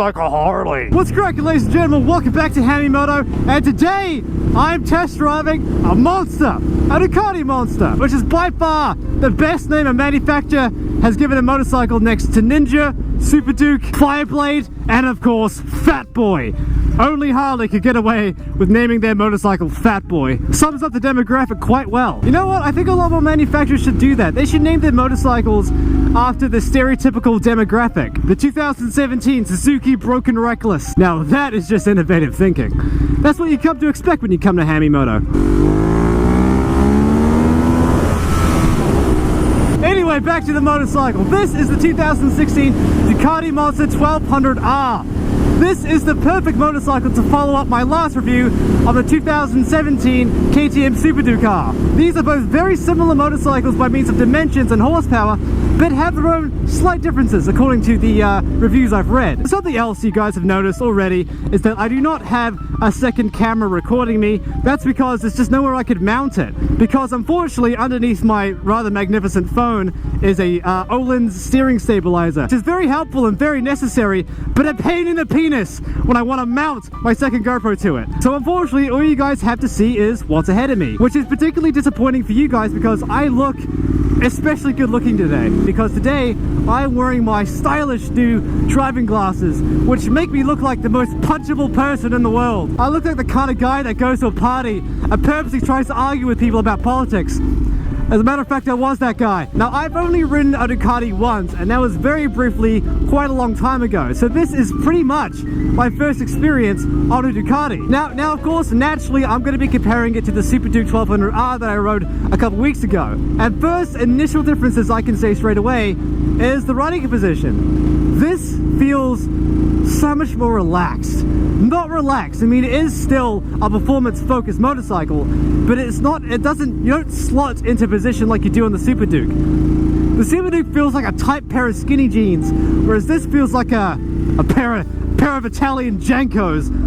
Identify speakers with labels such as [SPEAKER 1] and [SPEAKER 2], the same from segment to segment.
[SPEAKER 1] like a Harley.
[SPEAKER 2] What's cracking, ladies and gentlemen? Welcome back to Hamimoto, and today I'm test driving a monster, a Ducati Monster, which is by far the best name a manufacturer has given a motorcycle next to Ninja, Super Duke, Fireblade, and of course, Fat Boy. Only Harley could get away with naming their motorcycle Fat Boy. Sums up the demographic quite well. You know what? I think a lot more manufacturers should do that. They should name their motorcycles after the stereotypical demographic. The 2017 Suzuki Broken Reckless. Now that is just innovative thinking. That's what you come to expect when you come to Hamimoto. Anyway, back to the motorcycle. This is the 2016 Ducati Monster 1200R. This is the perfect motorcycle to follow up my last review of the 2017 KTM Super Duke R. These are both very similar motorcycles by means of dimensions and horsepower, but have their own slight differences according to the reviews I've read. Something else you guys have noticed already is that I do not have a second camera recording me. That's because there's just nowhere I could mount it. Because unfortunately, underneath my rather magnificent phone is a Öhlins steering stabilizer, which is very helpful and very necessary, but a pain in the penis when I want to mount my second GoPro to it. So unfortunately, all you guys have to see is what's ahead of me, which is particularly disappointing for you guys because I look especially good looking today. Because today, I'm wearing my stylish new driving glasses, which make me look like the most punchable person in the world. I look like the kind of guy that goes to a party and purposely tries to argue with people about politics. As a matter of fact, I was that guy. Now, I've only ridden a Ducati once, and that was very briefly quite a long time ago. So this is pretty much my first experience on a Ducati. Now, of course, naturally, I'm going to be comparing it to the Super Duke 1200R that I rode a couple weeks ago. And first initial differences I can say straight away is the riding position. This feels so much more relaxed. Not relaxed. I mean, it is still a performance-focused motorcycle, but you don't slot into position like you do on the Super Duke. The Super Duke feels like a tight pair of skinny jeans, whereas this feels like a pair of Italian Jankos.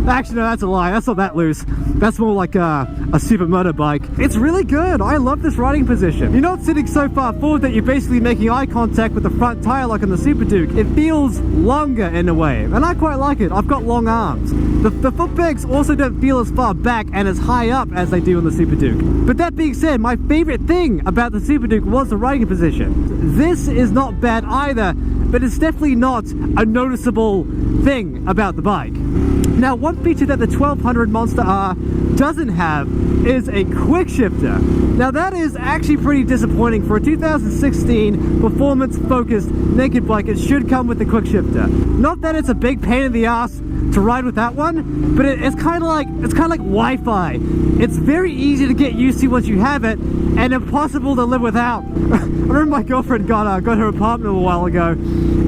[SPEAKER 2] Actually, no, that's a lie. That's not that loose. That's more like a supermoto bike. It's really good. I love this riding position. You're not sitting so far forward that you're basically making eye contact with the front tire like on the Super Duke. It feels longer in a way, and I quite like it. I've got long arms. The foot pegs also don't feel as far back and as high up as they do on the Super Duke. But that being said, my favorite thing about the Super Duke was the riding position. This is not bad either, but it's definitely not a noticeable thing about the bike. Now, one feature that the 1200 Monster R doesn't have is a quick shifter. Now, that is actually pretty disappointing for a 2016 performance-focused naked bike. It should come with the quick shifter. Not that it's a big pain in the ass to ride with that one, but it's kind of like Wi-Fi. It's very easy to get used to once you have it, and impossible to live without. I remember my girlfriend got her apartment a while ago,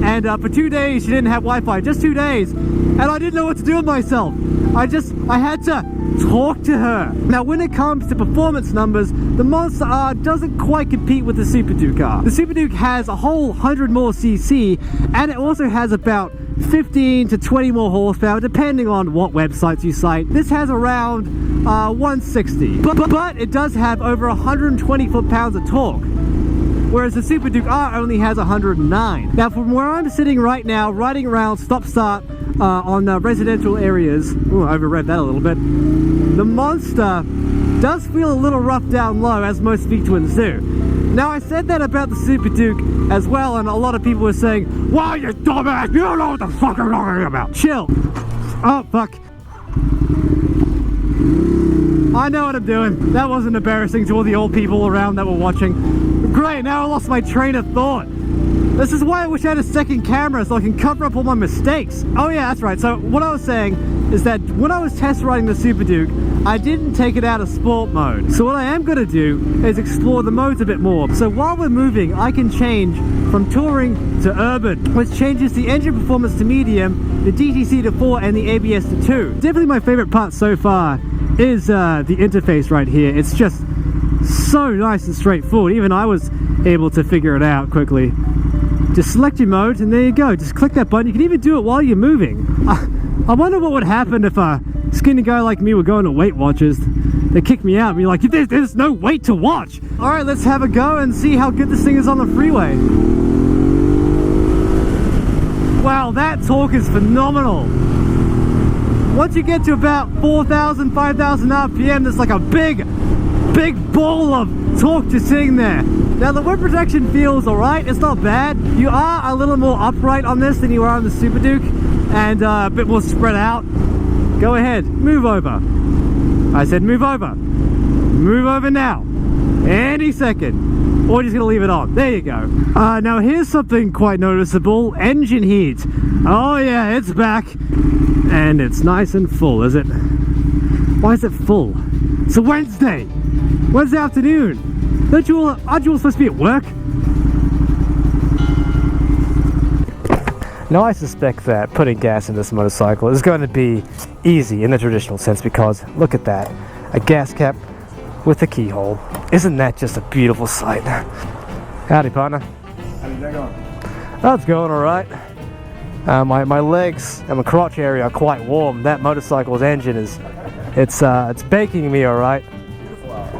[SPEAKER 2] and for 2 days she didn't have Wi-Fi, just 2 days, and I didn't know what to do with myself. I had to talk to her. Now, when it comes to performance numbers, the Monster R doesn't quite compete with the Super Duke R. The Super Duke has a whole 100 more cc, and it also has about 15 to 20 more horsepower, depending on what websites you cite. This has around 160, but it does have over 120 foot-pounds of torque, whereas the Super Duke R only has 109. Now, from where I'm sitting right now, riding around stop-start on residential areas, ooh, I overread that a little bit, the Monster does feel a little rough down low, as most V-twins do. Now, I said that about the Super Duke as well, and a lot of people were saying, "Wow, you dumbass, you don't know what the fuck you're talking about." Chill. Oh, fuck. I know what I'm doing. That wasn't embarrassing to all the old people around that were watching. Great, now I lost my train of thought. This is why I wish I had a second camera so I can cover up all my mistakes. Oh yeah, that's right. So what I was saying is that when I was test riding the Super Duke, I didn't take it out of sport mode. So what I am going to do is explore the modes a bit more. So while we're moving, I can change from touring to urban, which changes the engine performance to medium, the DTC to 4, and the ABS to 2. Definitely my favorite part so far is the interface right here. It's just so nice and straightforward. Even I was able to figure it out quickly. Just select your mode, and there you go. Just click that button. You can even do it while you're moving. I wonder what would happen if a skinny guy like me were going to Weight Watchers. They kick me out and be like, there's no weight to watch. All right, let's have a go and see how good this thing is on the freeway. Wow, Wow, that torque is phenomenal. Once you get to about 4,000, 5,000 RPM, there's like a big ball of torque just sitting there. Now the whip protection feels alright, it's not bad. You are a little more upright on this than you are on the Super Duke, and a bit more spread out. Go ahead, move over. I said move over. Move over now. Any second. Or just gonna leave it on. There you go. Now here's something quite noticeable. Engine heat. Oh yeah, it's back. And it's nice and full, is it? Why is it full? It's a Wednesday afternoon. Aren't you all supposed to be at work? Now I suspect that putting gas in this motorcycle is going to be easy in the traditional sense, because look at that. A gas cap with a keyhole. Isn't that just a beautiful sight? Howdy, partner.
[SPEAKER 1] How's that going?
[SPEAKER 2] Oh, it's going alright. My legs and my crotch area are quite warm. That motorcycle's engine is, it's baking me alright.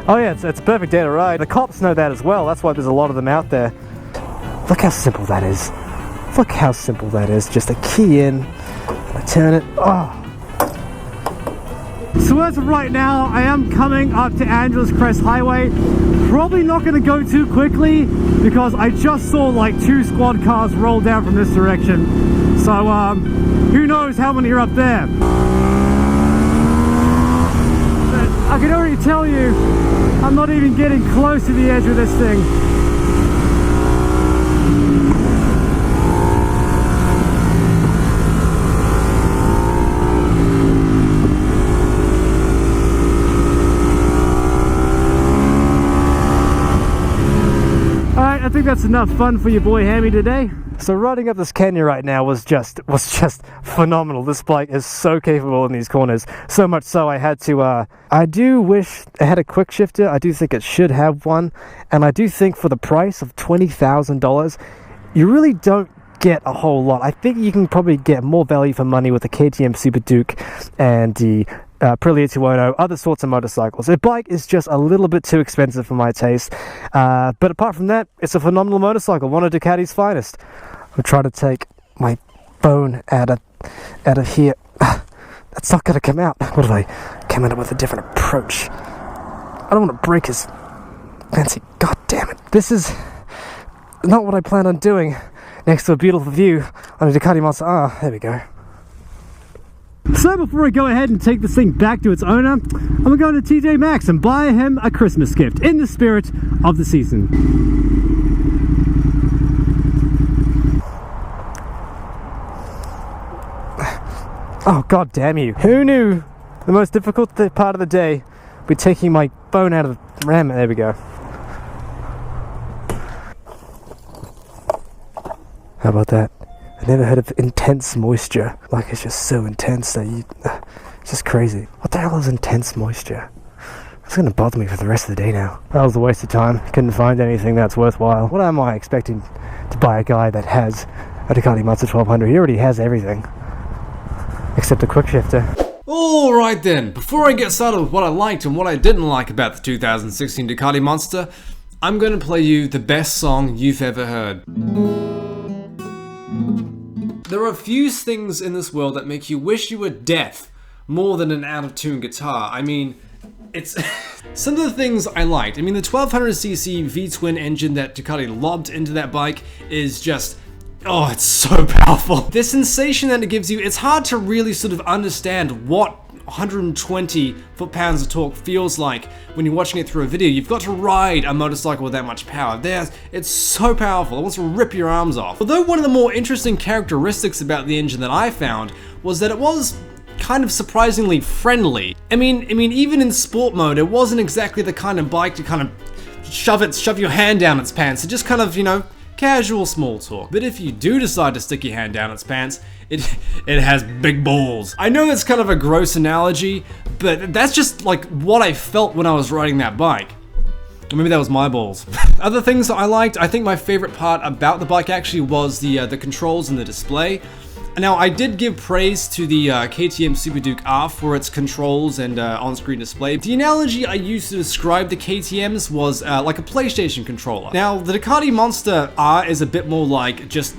[SPEAKER 2] Oh yeah, it's a perfect day to ride. The cops know that as well. That's why there's a lot of them out there. Look how simple that is. Look how simple that is. Just a key in, I turn it. Oh. So as of right now, I am coming up to Angeles Crest Highway. Probably not going to go too quickly because I just saw like 2 squad cars roll down from this direction. So who knows how many are up there. But I can already tell you, I'm not even getting close to the edge of this thing. I think that's enough fun for your boy Hammy today. So riding up this canyon right now was just phenomenal. This bike is so capable in these corners. So much so I had to, I do wish I had a quick shifter. I do think it should have one. And I do think for the price of $20,000, you really don't get a whole lot. I think you can probably get more value for money with the KTM Super Duke and the Aprilia 210, other sorts of motorcycles. The bike is just a little bit too expensive for my taste, but apart from that, it's a phenomenal motorcycle, one of Ducati's finest. I'm trying to take my bone out of here. That's not going to come out. What if I come at it with a different approach? I don't want to break his fancy. God damn it! This is not what I plan on doing. Next to a beautiful view on a Ducati Monster R. There we go. So before I go ahead and take this thing back to its owner, I'm going to go to TJ Maxx and buy him a Christmas gift in the spirit of the season. Oh, god damn you. Who knew the most difficult part of the day would be taking my bone out of the ram? There we go. How about that? I never heard of intense moisture. Like, it's just so intense that it's just crazy. What the hell is intense moisture? It's gonna bother me for the rest of the day now. That was a waste of time. Couldn't find anything that's worthwhile. What am I expecting to buy a guy that has a Ducati Monster 1200? He already has everything. Except a quick shifter.
[SPEAKER 1] Alright then, before I get started with what I liked and what I didn't like about the 2016 Ducati Monster, I'm gonna play you the best song you've ever heard. There are few things in this world that make you wish you were deaf more than an out-of-tune guitar. I mean, it's some of the things I liked. I mean, the 1200cc V-twin engine that Ducati lobbed into that bike is just, oh, it's so powerful. The sensation that it gives you, it's hard to really sort of understand what 120 foot-pounds of torque feels like when you're watching it through a video. You've got to ride a motorcycle with that much power. It's so powerful, it wants to rip your arms off. Although one of the more interesting characteristics about the engine that I found was that it was kind of surprisingly friendly. I mean, even in sport mode, it wasn't exactly the kind of bike to kind of shove your hand down its pants. It just kind of, you know, casual small talk. But if you do decide to stick your hand down its pants, it has big balls. I know that's kind of a gross analogy, but that's just like what I felt when I was riding that bike. Or maybe that was my balls. Other things that I liked, I think my favorite part about the bike actually was the controls and the display. Now, I did give praise to the KTM Super Duke R for its controls and on-screen display. The analogy I used to describe the KTMs was like a PlayStation controller. Now, the Ducati Monster R is a bit more like just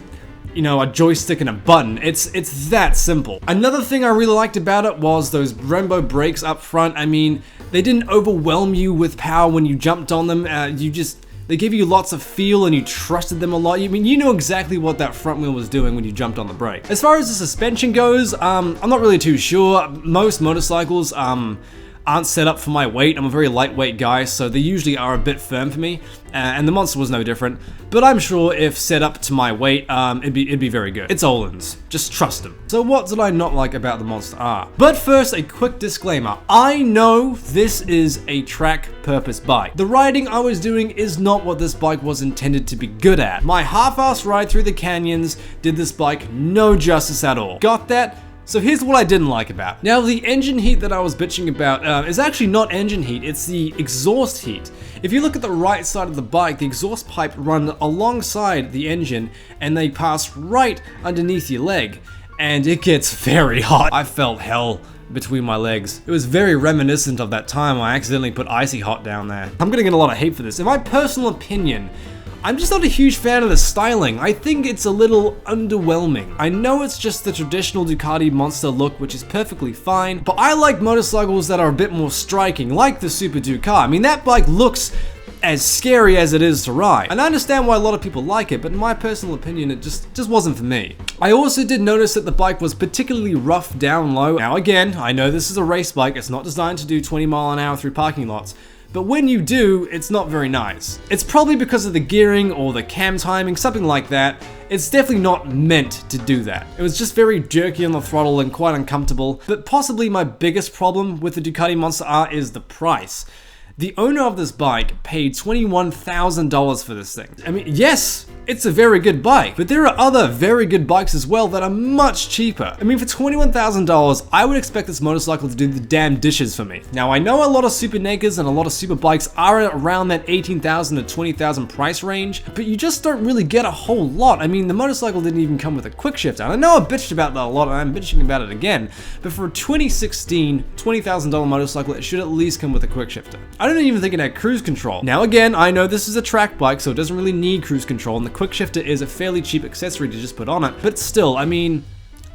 [SPEAKER 1] you know, a joystick and a button. It's that simple. Another thing I really liked about it was those Brembo brakes up front. I mean, they didn't overwhelm you with power when you jumped on them. They gave you lots of feel and you trusted them a lot. I mean, you know exactly what that front wheel was doing when you jumped on the brake. As far as the suspension goes, I'm not really too sure. Most motorcycles, aren't set up for my weight. I'm a very lightweight guy, so they usually are a bit firm for me, and the Monster was no different. But I'm sure if set up to my weight, it'd be very good. It's Öhlins. Just trust them. So what did I not like about the Monster R? But first, a quick disclaimer. I know this is a track purpose bike. The riding I was doing is not what this bike was intended to be good at. My half-assed ride through the canyons did this bike no justice at all. Got that? So here's what I didn't like about it. Now, the engine heat that I was bitching about is actually not engine heat, it's the exhaust heat. If you look at the right side of the bike, the exhaust pipe run alongside the engine and they pass right underneath your leg, and it gets very hot. I felt hell between my legs. It was very reminiscent of that time I accidentally put Icy Hot down there. I'm gonna get a lot of hate for this. In my personal opinion, I'm just not a huge fan of the styling. I think it's a little underwhelming. I know it's just the traditional Ducati Monster look, which is perfectly fine, but I like motorcycles that are a bit more striking, like the Super Ducati. I mean, that bike looks as scary as it is to ride. And I understand why a lot of people like it, but in my personal opinion, it just wasn't for me. I also did notice that the bike was particularly rough down low. Now again, I know this is a race bike, it's not designed to do 20 miles an hour through parking lots, but when you do, it's not very nice. It's probably because of the gearing or the cam timing, something like that. It's definitely not meant to do that. It was just very jerky on the throttle and quite uncomfortable, but possibly my biggest problem with the Ducati Monster R is the price. The owner of this bike paid $21,000 for this thing. I mean, yes, it's a very good bike, but there are other very good bikes as well that are much cheaper. I mean, for $21,000, I would expect this motorcycle to do the damn dishes for me. Now, I know a lot of super nakeds and a lot of super bikes are around that $18,000 to $20,000 price range, but you just don't really get a whole lot. I mean, the motorcycle didn't even come with a quick shifter. And I know I bitched about that a lot, and I'm bitching about it again, but for a 2016 $20,000 motorcycle, it should at least come with a quick shifter. I don't even think it had cruise control. Now again, I know this is a track bike, so it doesn't really need cruise control, and the quick shifter is a fairly cheap accessory to just put on it, but still, I mean,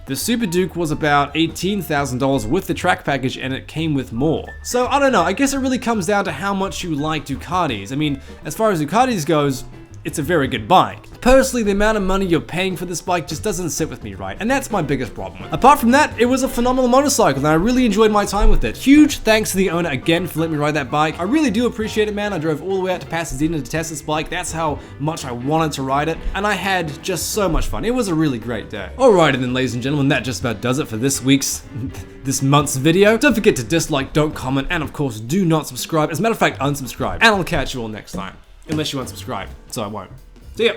[SPEAKER 1] the Super Duke was about $18,000 with the track package, and it came with more. So I don't know, I guess it really comes down to how much you like Ducatis. I mean, as far as Ducatis goes, it's a very good bike. Personally, the amount of money you're paying for this bike just doesn't sit with me right, and that's my biggest problem. Apart from that, it was a phenomenal motorcycle, and I really enjoyed my time with it. Huge thanks to the owner again for letting me ride that bike. I really do appreciate it, man. I drove all the way out to Pasadena to test this bike. That's how much I wanted to ride it, and I had just so much fun. It was a really great day. Alrighty then, ladies and gentlemen, that just about does it for this month's video. Don't forget to dislike, don't comment, and of course, do not subscribe. As a matter of fact, unsubscribe. And I'll catch you all next time. Unless you unsubscribe, so I won't. See ya!